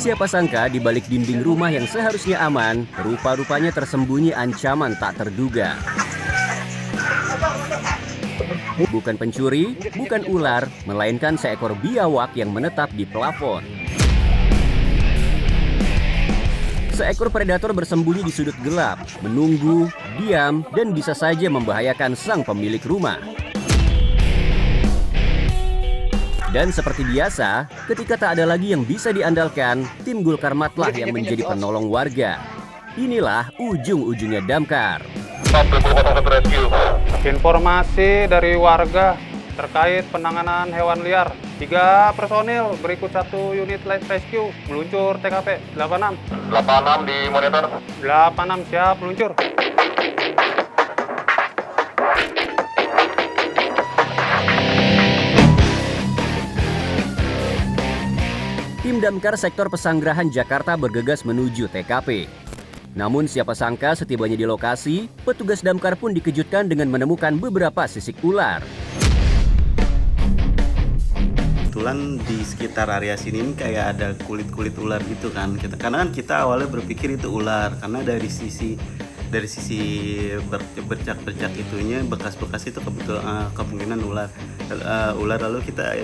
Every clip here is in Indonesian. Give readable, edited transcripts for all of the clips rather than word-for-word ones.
Siapa sangka di balik dinding rumah yang seharusnya aman, rupa-rupanya tersembunyi ancaman tak terduga. Bukan pencuri, bukan ular, melainkan seekor biawak yang menetap di plafon. Seekor predator bersembunyi di sudut gelap, menunggu, diam, dan bisa saja membahayakan sang pemilik rumah. Dan seperti biasa, ketika tak ada lagi yang bisa diandalkan, tim Gulkarmatlah yang menjadi penolong warga. Inilah ujung-ujungnya Damkar. Informasi dari warga terkait penanganan hewan liar. 3 personil berikut 1 unit light rescue meluncur TKP 86. 86 di monitor. 86 siap meluncur. Tim Damkar Sektor Pesanggerahan Jakarta bergegas menuju TKP. Namun siapa sangka setibanya di lokasi, petugas damkar pun dikejutkan dengan menemukan beberapa sisik ular. Kebetulan di sekitar area sini ini kayak ada kulit-kulit ular gitu kan. Karena kan kita awalnya berpikir itu ular karena dari sisi bercak-bercak itunya bekas-bekas itu kemungkinan ular. Lalu kita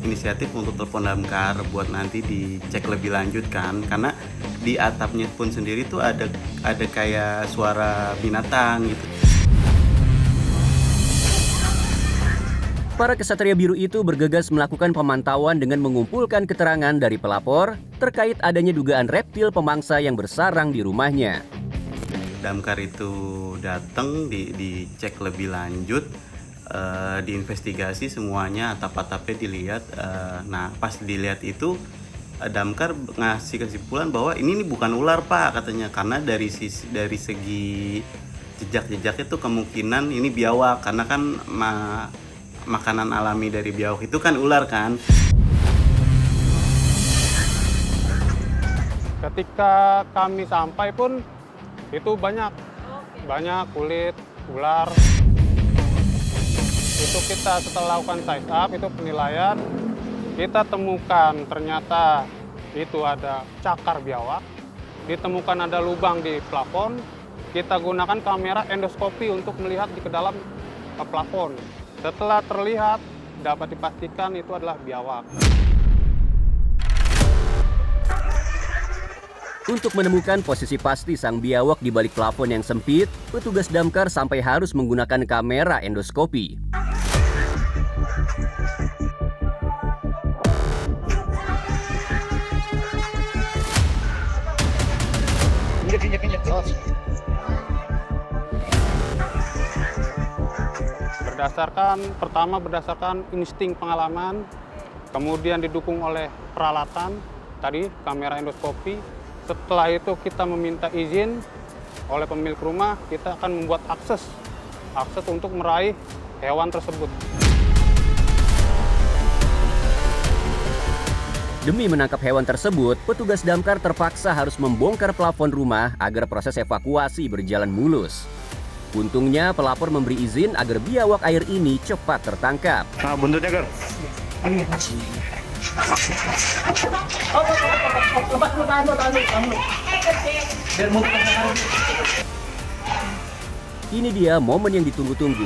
inisiatif untuk telepon damkar buat nanti dicek lebih lanjut kan, karena di atapnya pun sendiri tuh ada kayak suara binatang gitu. Para kesatria biru itu bergegas melakukan pemantauan dengan mengumpulkan keterangan dari pelapor terkait adanya dugaan reptil pemangsa yang bersarang di rumahnya. Damkar itu datang dicek lebih lanjut, diinvestigasi semuanya, atap-atapnya dilihat. Nah pas dilihat itu damkar ngasih kesimpulan bahwa ini bukan ular pak katanya, karena dari segi jejak-jejaknya itu kemungkinan ini biawak, karena kan makanan alami dari biawak itu kan ular kan. Ketika kami sampai pun itu banyak kulit ular. Itu kita setelah lakukan size up, itu penilaian, kita temukan ternyata itu ada cakar biawak, ditemukan ada lubang di plafon. Kita gunakan kamera endoskopi untuk melihat di ke dalam plafon. Setelah terlihat, dapat dipastikan itu adalah biawak. Untuk menemukan posisi pasti sang biawak di balik plafon yang sempit, petugas damkar sampai harus menggunakan kamera endoskopi. Berdasarkan insting pengalaman, kemudian didukung oleh peralatan, tadi kamera endoskopi. Setelah itu kita meminta izin oleh pemilik rumah, kita akan membuat akses untuk meraih hewan tersebut. Demi menangkap hewan tersebut, petugas damkar terpaksa harus membongkar plafon rumah agar proses evakuasi berjalan mulus. Untungnya pelapor memberi izin agar biawak air ini cepat tertangkap. Nah, buntutnya, Gar. Ini dia momen yang ditunggu-tunggu.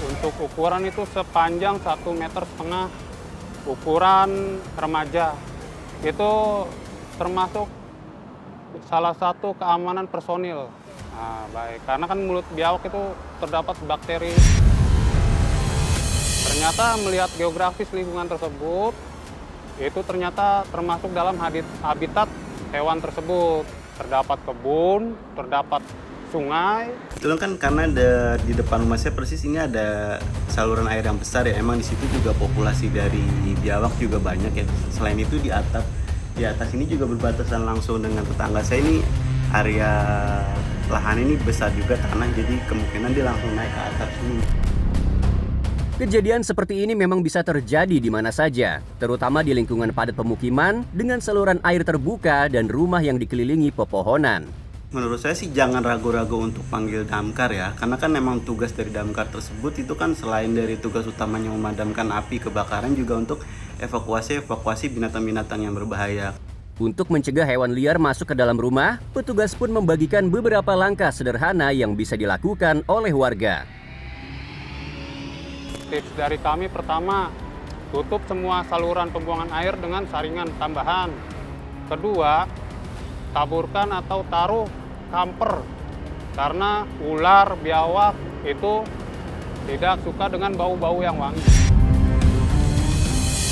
Untuk ukuran itu sepanjang 1,5 meter, ukuran remaja. Itu termasuk salah satu keamanan personil. Nah, baik, karena kan mulut biawak itu terdapat bakteri. Ternyata melihat geografis lingkungan tersebut, itu ternyata termasuk dalam habitat hewan tersebut. Terdapat kebun, terdapat sungai. Itu kan karena di depan rumah saya persis ini ada saluran air yang besar ya. Emang di situ juga populasi dari biawak juga banyak ya. Selain itu di atas ini juga berbatasan langsung dengan tetangga saya. Ini area lahan ini besar juga tanah, jadi kemungkinan dia langsung naik ke atas sini. Kejadian seperti ini memang bisa terjadi di mana saja, terutama di lingkungan padat pemukiman dengan saluran air terbuka dan rumah yang dikelilingi pepohonan. Menurut saya sih jangan ragu-ragu untuk panggil damkar ya, karena kan memang tugas dari damkar tersebut itu kan selain dari tugas utamanya memadamkan api kebakaran juga untuk evakuasi binatang-binatang yang berbahaya. Untuk mencegah hewan liar masuk ke dalam rumah, petugas pun membagikan beberapa langkah sederhana yang bisa dilakukan oleh warga. Tips dari kami pertama, tutup semua saluran pembuangan air dengan saringan tambahan. Kedua, taburkan atau taruh kamper karena ular, biawak itu tidak suka dengan bau-bau yang wangi.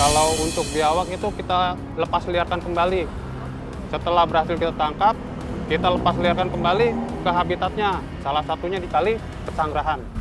Kalau untuk biawak itu kita lepas liarkan kembali. Setelah berhasil kita tangkap, kita lepas liarkan kembali ke habitatnya. Salah satunya di kali Pesanggerahan.